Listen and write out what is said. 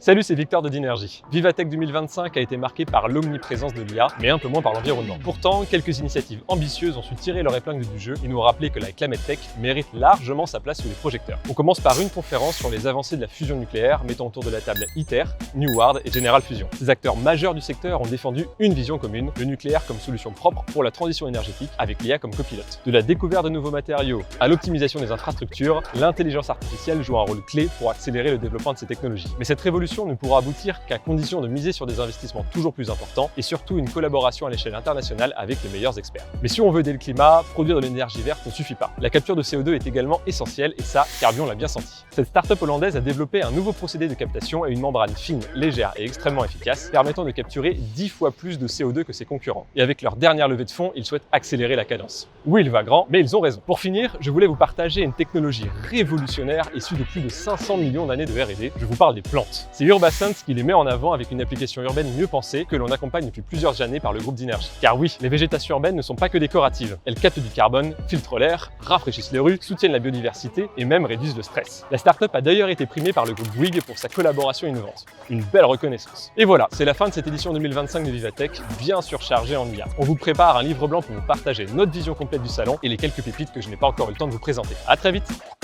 Salut, c'est Victor de Dinergy. Vivatech 2025 a été marqué par l'omniprésence de l'IA, mais un peu moins par l'environnement. Pourtant, quelques initiatives ambitieuses ont su tirer leur épingle du jeu et nous rappeler que la Climate Tech mérite largement sa place sous les projecteurs. On commence par une conférence sur les avancées de la fusion nucléaire, mettant autour de la table ITER, New World et General Fusion. Ces acteurs majeurs du secteur ont défendu une vision commune, le nucléaire comme solution propre pour la transition énergétique, avec l'IA comme copilote. De la découverte de nouveaux matériaux à l'optimisation des infrastructures, l'intelligence artificielle joue un rôle clé pour accélérer le développement de ces technologies. Mais cette révolution ne pourra aboutir qu'à condition de miser sur des investissements toujours plus importants et surtout une collaboration à l'échelle internationale avec les meilleurs experts. Mais si on veut aider le climat, produire de l'énergie verte ne suffit pas. La capture de CO2 est également essentielle et ça, Carbion l'a bien senti. Cette start-up hollandaise a développé un nouveau procédé de captation et une membrane fine, légère et extrêmement efficace, permettant de capturer 10 fois plus de CO2 que ses concurrents. Et avec leur dernière levée de fonds, ils souhaitent accélérer la cadence. Oui, il va grand, mais ils ont raison. Pour finir, je voulais vous partager une technologie révolutionnaire issue de plus de 500 millions d'années de R&D. Je vous parle des plantes. C'est Urbasense qui les met en avant avec une application urbaine mieux pensée que l'on accompagne depuis plusieurs années par le groupe Dinergy. Car oui, les végétations urbaines ne sont pas que décoratives. Elles captent du carbone, filtrent l'air, rafraîchissent les rues, soutiennent la biodiversité et même réduisent le stress. La startup a d'ailleurs été primée par le groupe Bouygues pour sa collaboration innovante. Une belle reconnaissance. Et voilà, c'est la fin de cette édition 2025 de Vivatech, bien surchargée en IA. On vous prépare un livre blanc pour vous partager notre vision complète du salon et les quelques pépites que je n'ai pas encore eu le temps de vous présenter. À très vite!